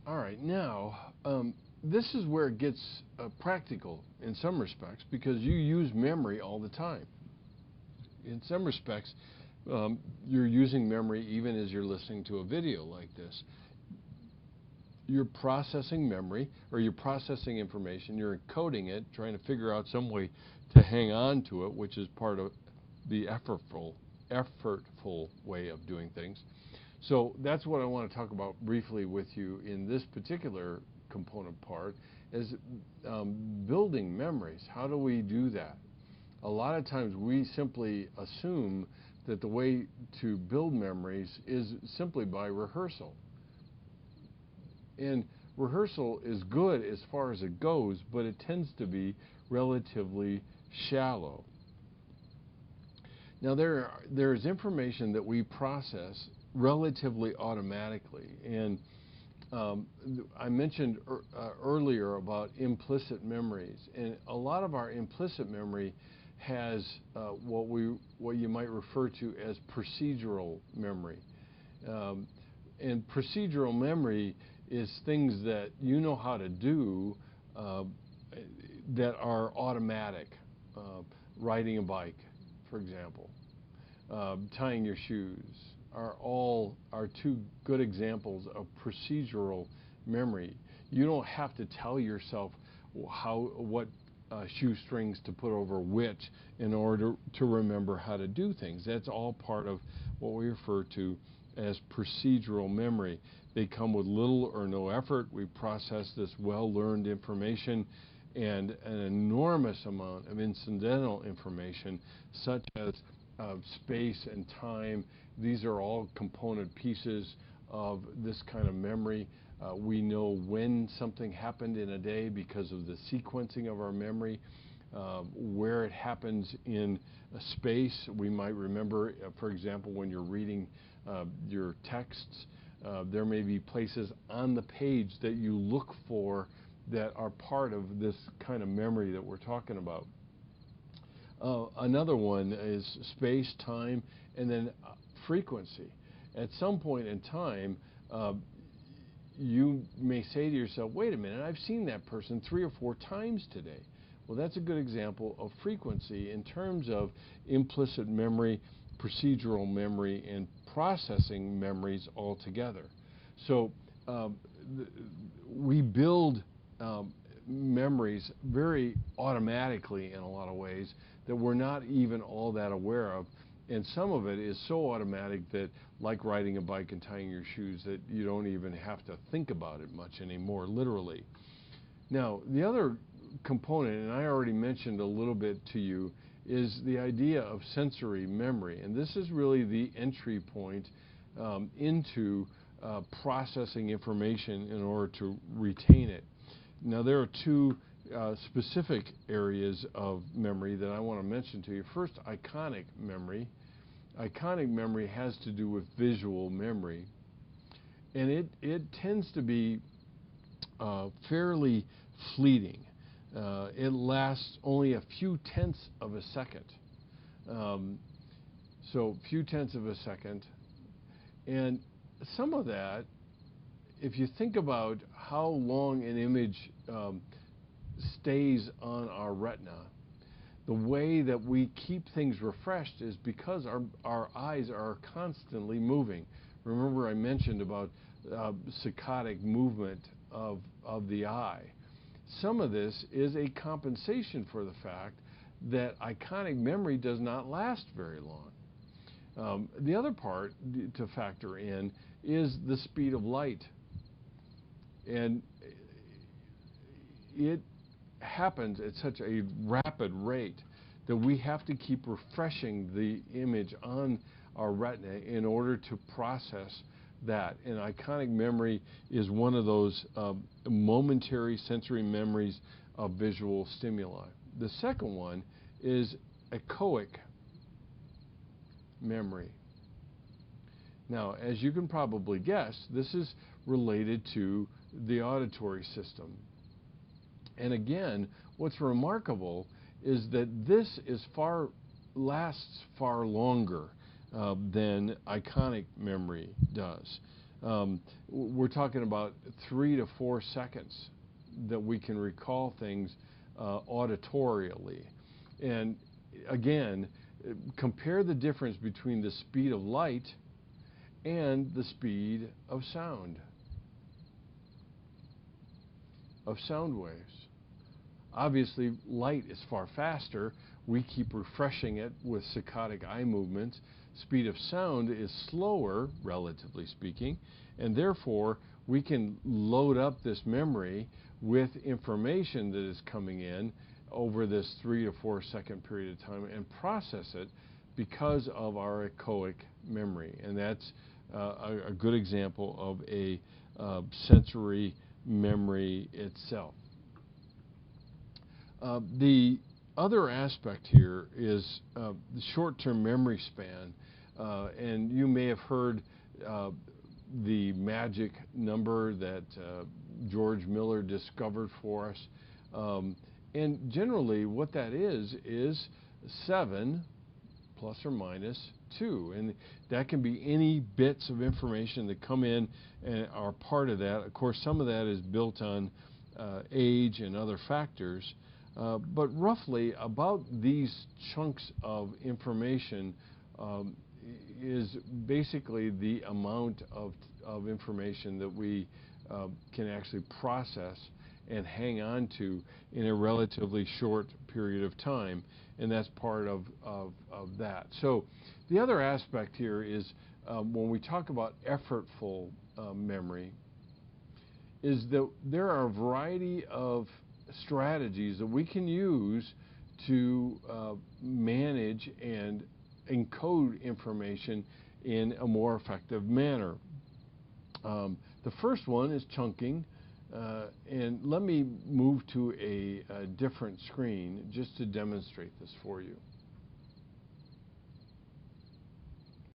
All right, now this is where it gets practical in some respects because you use memory all the time. In some respects, you're using memory even as you're listening to a video like this. You're processing memory, or you're processing information, you're encoding it, trying to figure out some way to hang on to it, which is part of the effortful way of doing things. So that's what I want to talk about briefly with you in this particular component part, is building memories. How do we do that? A lot of times we simply assume that the way to build memories is simply by rehearsal. And rehearsal is good as far as it goes, but it tends to be relatively shallow. Now there's information that we process relatively automatically, and I mentioned earlier about implicit memories, and a lot of our implicit memory has what you might refer to as procedural memory. And procedural memory is things that you know how to do that are automatic. Riding a bike, for example, tying your shoes are two good examples of procedural memory. You don't have to tell yourself what shoestrings to put over which in order to remember how to do things. That's all part of what we refer to as procedural memory. They come with little or no effort. We process this well-learned information and an enormous amount of incidental information, such as space and time. These are all component pieces of this kind of memory. We know when something happened in a day because of the sequencing of our memory. Where it happens in space, we might remember, for example, when you're reading your texts, there may be places on the page that you look for that are part of this kind of memory that we're talking about. Another one is space, time, and then frequency. At some point in time, you may say to yourself, wait a minute, I've seen that person 3 or 4 times today. Well, that's a good example of frequency in terms of implicit memory, procedural memory, and processing memories all together. So we build memories very automatically in a lot of ways that we're not even all that aware of. And some of it is so automatic that, like riding a bike and tying your shoes, that you don't even have to think about it much anymore, literally. Now, the other component, and I already mentioned a little bit to you, is the idea of sensory memory. And this is really the entry point into processing information in order to retain it. Now, there are two specific areas of memory that I want to mention to you. First, iconic memory. Iconic memory has to do with visual memory, and it tends to be fairly fleeting. It lasts only a few tenths of a second. So few tenths of a second. And some of that, if you think about how long an image stays on our retina, the way that we keep things refreshed is because our eyes are constantly moving. Remember I mentioned about saccadic movement of the eye. Some of this is a compensation for the fact that iconic memory does not last very long. The other part to factor in is the speed of light. And it happens at such a rapid rate that we have to keep refreshing the image on our retina in order to process that. And iconic memory is one of those momentary sensory memories of visual stimuli. The second one is echoic memory. Now, as you can probably guess, this is related to the auditory system. And again, what's remarkable is that this lasts far longer than iconic memory does. We're talking about 3 to 4 seconds that we can recall things auditorially. And again, compare the difference between the speed of light and the speed of sound waves. Obviously, light is far faster. We keep refreshing it with saccadic eye movements. Speed of sound is slower, relatively speaking, and therefore we can load up this memory with information that is coming in over this 3 to 4 second period of time and process it because of our echoic memory. And that's a good example of a sensory memory itself. The other aspect here is the short-term memory span, and you may have heard the magic number that George Miller discovered for us. And generally what that is 7 plus or minus 2. And that can be any bits of information that come in and are part of that. Of course, some of that is built on age and other factors. But roughly about these chunks of information is basically the amount of information that we can actually process and hang on to in a relatively short period of time, and that's part of that. So the other aspect here is when we talk about effortful memory, is that there are a variety of strategies that we can use to manage and encode information in a more effective manner. The first one is chunking, and let me move to a different screen just to demonstrate this for you.